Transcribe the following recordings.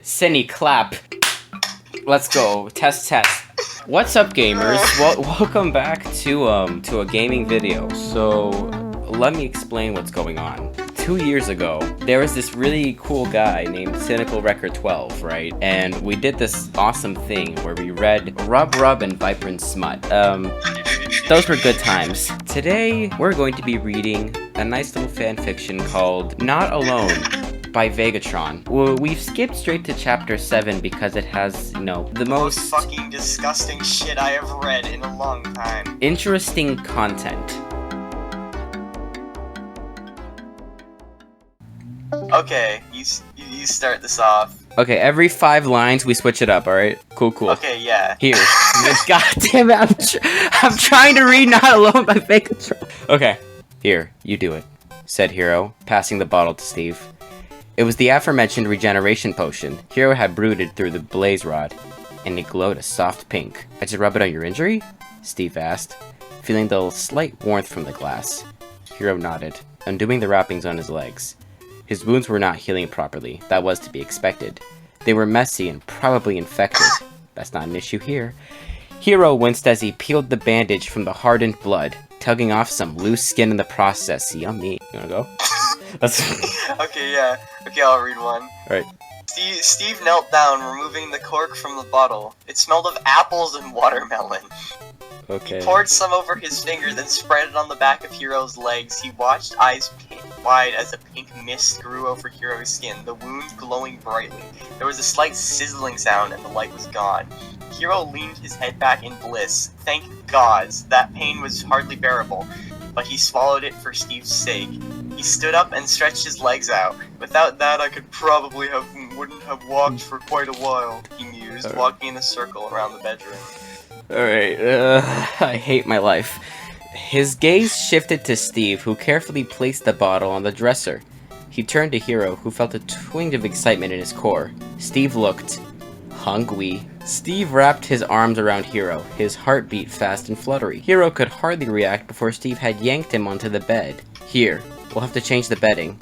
Cynir, clap. Let's go. Test. What's up, gamers? Welcome back to a gaming video. So, let me explain what's going on. 2 years ago, there was this really cool guy named Cynical Record 12, right? And we did this awesome thing where we read Rub and Vibrant Smut. Those were good times. Today, we're going to be reading a nice little fanfiction called Not Alone by Vegatron. Well, we've skipped straight to chapter 7 because it has, the most fucking disgusting shit I have read in a long time. Interesting content. Okay, you start this off. Okay, every 5 lines we switch it up, alright? Cool. Okay, yeah. Here. God damn it, I'm trying to read Not Alone by Vegatron. Okay, here, you do it, said Hero, passing the bottle to Steve. It was the aforementioned regeneration potion Hero had brooded through the blaze rod, and it glowed a soft pink. I just rub it on your injury? Steve asked, feeling the slight warmth from the glass. Hero nodded, undoing the wrappings on his legs. His wounds were not healing properly. That was to be expected. They were messy and probably infected. That's not an issue here. Hero winced as he peeled the bandage from the hardened blood, tugging off some loose skin in the process. Yummy. You wanna go? Okay, yeah. Okay, I'll read one. Alright. Steve knelt down, removing the cork from the bottle. It smelled of apples and watermelon. Okay. He poured some over his finger, then spread it on the back of Hero's legs. He watched, eyes wide as a pink mist grew over Hero's skin, the wound glowing brightly. There was a slight sizzling sound, and the light was gone. Hero leaned his head back in bliss. Thank gods, that pain was hardly bearable, but he swallowed it for Steve's sake. He stood up and stretched his legs out. Without that, I could probably wouldn't have walked for quite a while, he mused, walking in a circle around the bedroom. Alright, I hate my life. His gaze shifted to Steve, who carefully placed the bottle on the dresser. He turned to Hero, who felt a twinge of excitement in his core. Steve looked hungry. Steve wrapped his arms around Hero, his heart beat fast and fluttery. Hero could hardly react before Steve had yanked him onto the bed. Here, we'll have to change the bedding,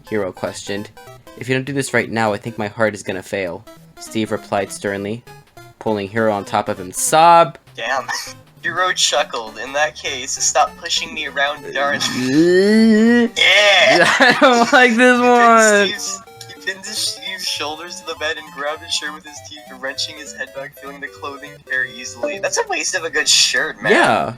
Hero questioned. If you don't do this right now, I think my heart is gonna fail, Steve replied sternly, pulling Hero on top of him. Sob! Damn. Hero chuckled. In that case, stop pushing me around, darling. Yeah! I don't like this one! He pinned Steve's shoulders to the bed and grabbed his shirt with his teeth, wrenching his head back, feeling the clothing tear easily. That's a waste of a good shirt, man. Yeah.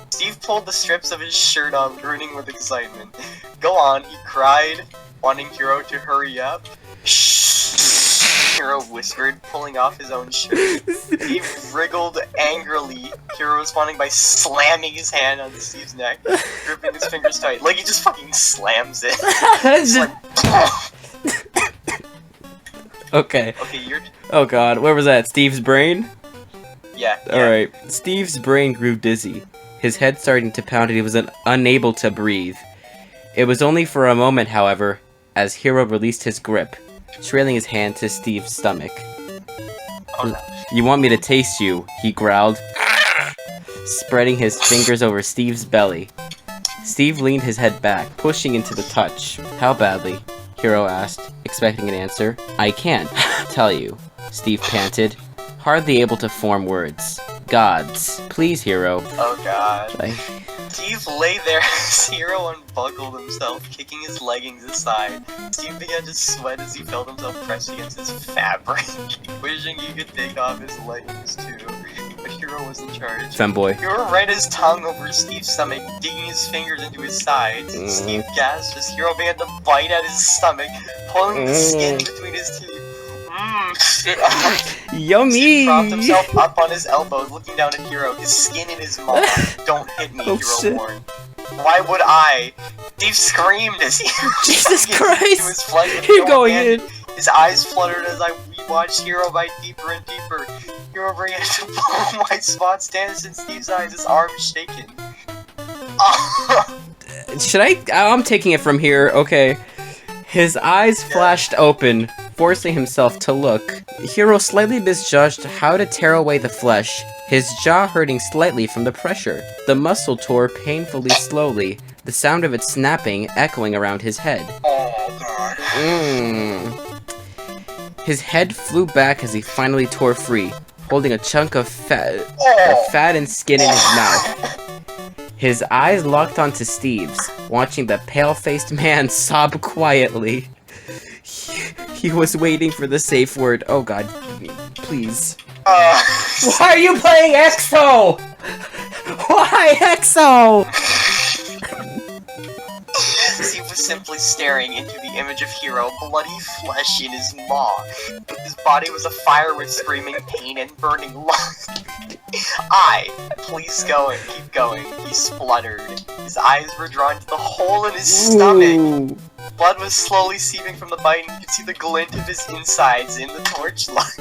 Steve pulled the strips of his shirt off, grinning with excitement. Go on, he cried, wanting Hero to hurry up. Shh, Hero whispered, pulling off his own shirt. Steve wriggled angrily, Hero responding by slamming his hand on Steve's neck, gripping his fingers tight. Like he just fucking slams it. Okay. Okay, you're... Oh god, where was that? Steve's brain? Yeah. Alright. Steve's brain grew dizzy. His head starting to pound and he was unable to breathe. It was only for a moment, however, as Hero released his grip, trailing his hand to Steve's stomach. Oh. You want me to taste you, he growled, spreading his fingers over Steve's belly. Steve leaned his head back, pushing into the touch. How badly? Hero asked, expecting an answer. I can't tell you, Steve panted, hardly able to form words. Gods, please, Hero. Oh god. Steve lay there as Hero unbuckled himself, kicking his leggings aside. Steve began to sweat as he felt himself pressed against his fabric, wishing he could take off his leggings too. But Hero was in charge. Femboy. Hero ran his tongue over Steve's stomach, digging his fingers into his sides. Steve gasped as Hero began to bite at his stomach, pulling the skin between his teeth. Yummy! Steve propped himself up on his elbows, looking down at Hero, his skin in his mouth. Don't hit me, Hero warned. Why would I? Steve screamed as he Jesus Christ! his flesh You're going in. His eyes fluttered as I watched Hero bite deeper and deeper. Hero began to pull white spots danced in Steve's eyes, his arms shaking. Should I'm taking it from here, okay. His eyes flashed open, forcing himself to look. Hero slightly misjudged how to tear away the flesh, his jaw hurting slightly from the pressure. The muscle tore painfully slowly, the sound of it snapping echoing around his head. Oh god. His head flew back as he finally tore free, holding a chunk of fat and skin in his mouth. His eyes locked onto Steve's, watching the pale-faced man sob quietly. He was waiting for the safe word. Oh god, please. Why are you playing EXO? Why EXO? Steve was simply staring into the image of Hero, bloody flesh in his maw. His body was afire with screaming pain and burning lungs. Please go and keep going, he spluttered. His eyes were drawn to the hole in his stomach. Blood was slowly seeping from the bite, and you could see the glint of his insides in the torchlight.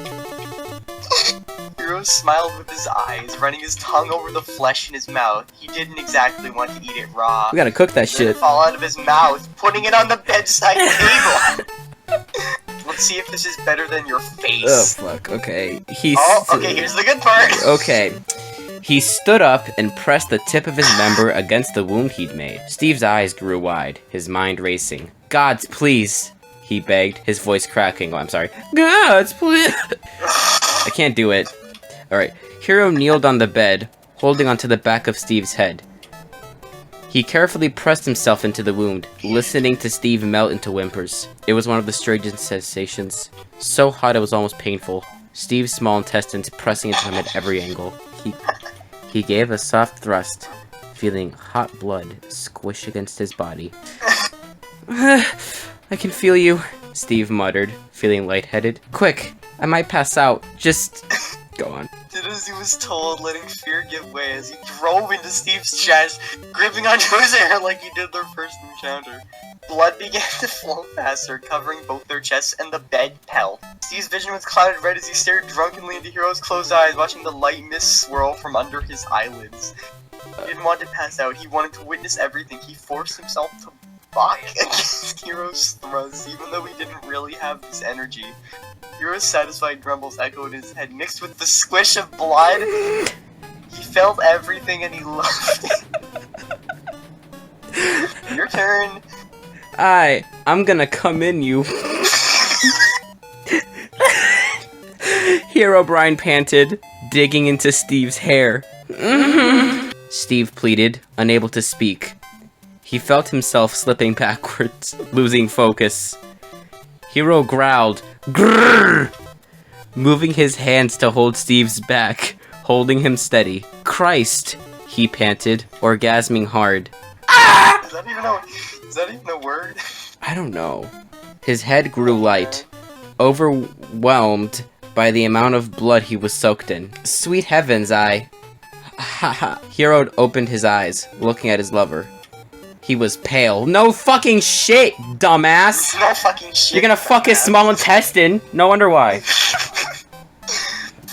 Hero smiled with his eyes, running his tongue over the flesh in his mouth. He didn't exactly want to eat it raw. We gotta cook that shit. It fall out of his mouth, putting it on the bedside table. Let's see if this is better than your face. Oh fuck, okay. Okay, here's the good part. Okay. He stood up and pressed the tip of his member against the wound he'd made. Steve's eyes grew wide, his mind racing. Gods, please, he begged, his voice cracking. Oh, I'm sorry. Gods, please. I can't do it. Alright. Hero kneeled on the bed, holding onto the back of Steve's head. He carefully pressed himself into the wound, listening to Steve melt into whimpers. It was one of the strangest sensations. So hot it was almost painful. Steve's small intestines pressing into him at every angle. He gave a soft thrust, feeling hot blood squish against his body. I can feel you, Steve muttered, feeling lightheaded. Quick, I might pass out. Just go on. Did as he was told, letting fear give way as he drove into Steve's chest, gripping onto his hair like he did their first encounter. Blood began to flow faster, covering both their chests and the bed pelt. Steve's vision was clouded red as he stared drunkenly into Hero's closed eyes, watching the light mist swirl from under his eyelids. He didn't want to pass out, he wanted to witness everything. He forced himself to buck against Hero's thrusts, even though he didn't really have this energy. Hero's satisfied grumbles echoed in his head, mixed with the squish of blood. He felt everything and he loved it. Your turn. I'm gonna come in you. Herobrine panted, digging into Steve's hair. Steve pleaded, unable to speak. He felt himself slipping backwards, losing focus. Hero growled, grrr, moving his hands to hold Steve's back, holding him steady. Christ, he panted, orgasming hard. Is that even a word? I don't know. His head grew light, overwhelmed by the amount of blood he was soaked in. Sweet heavens, Hero opened his eyes, looking at his lover. He was pale. No fucking shit, dumbass! No fucking shit. You're gonna fuck his small intestine. No wonder why.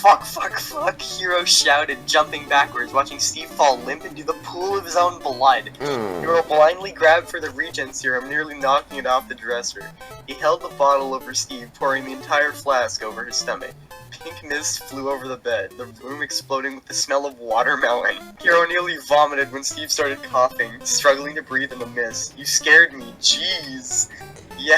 Fuck, Hero shouted, jumping backwards, watching Steve fall limp into the pool of his own blood. Hero blindly grabbed for the regen serum, nearly knocking it off the dresser. He held the bottle over Steve, pouring the entire flask over his stomach. Pink mist flew over the bed, the room exploding with the smell of watermelon. Hero nearly vomited when Steve started coughing, struggling to breathe in the mist. You scared me, jeez. Yeah,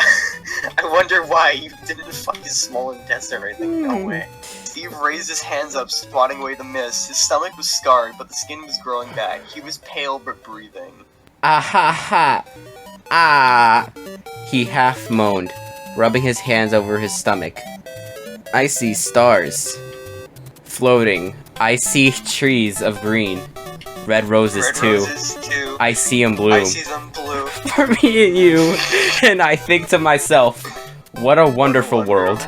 I wonder why you didn't fuck his small intestine or anything. No way. Steve raised his hands up, swatting away the mist. His stomach was scarred, but the skin was growing back. He was pale but breathing. He half moaned, rubbing his hands over his stomach. I see stars floating. I see trees of green. Red roses too. I see them bloom. I see them blue. For me and you. And I think to myself, what a wonderful world.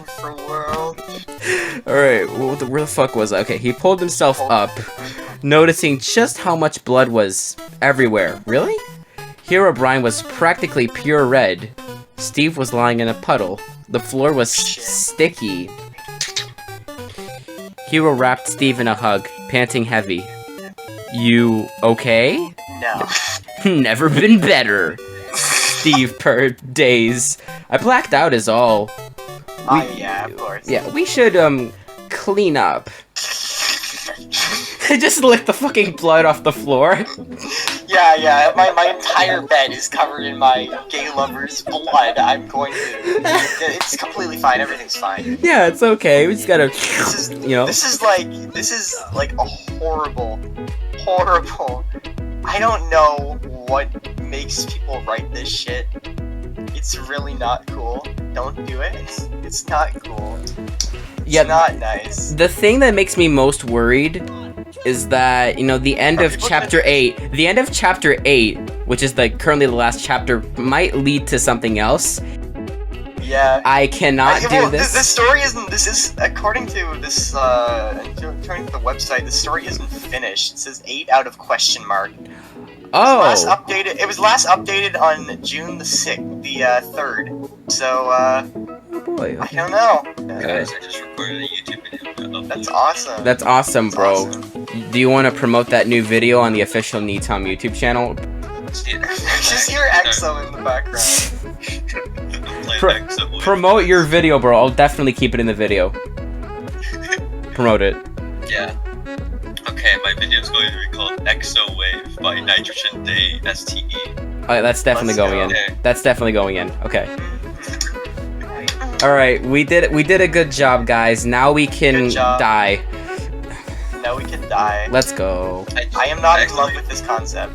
Alright, where the fuck was I? Okay, he pulled himself up, noticing just how much blood was everywhere. Really? Herobrine was practically pure red. Steve was lying in a puddle. The floor was sticky. Hero wrapped Steve in a hug, panting heavy. You okay? No. Never been better. Steve purred, dazed. I blacked out is all. Yeah, of course. Yeah, we should, clean up. Just lick the fucking blood off the floor. Yeah. My entire bed is covered in my gay lover's blood. I'm going to. It's completely fine. Everything's fine. Yeah, it's okay. We just gotta, you know. This is like a horrible. I don't know what makes people write this shit. It's really not cool. Don't do it. It's not cool. It's not nice. The thing that makes me most worried is that, you know, the end of chapter 8, which is currently the last chapter, might lead to something else. Yeah. I cannot do this. The story isn't. This is according to this. According to the website, the story isn't finished. It says 8 out of question mark. Oh. It was last updated on June the 6th, the 3rd. So Oh boy. I don't know. Guys, I just recorded a YouTube video. That's awesome. That's awesome, bro. Awesome. Do you want to promote that new video on the official NeatTom YouTube channel? Just hear EXO in the background. Promote your video, bro. I'll definitely keep it in the video. Promote it. Yeah. Okay, my video's going to be called EXO Wave by Nitrogen Day STE. Alright, that's definitely Let's going go. in. That's definitely going in. Okay. Alright, we did a good job, guys. Now we can die. Now we can die. Let's go. I am not in love with this concept.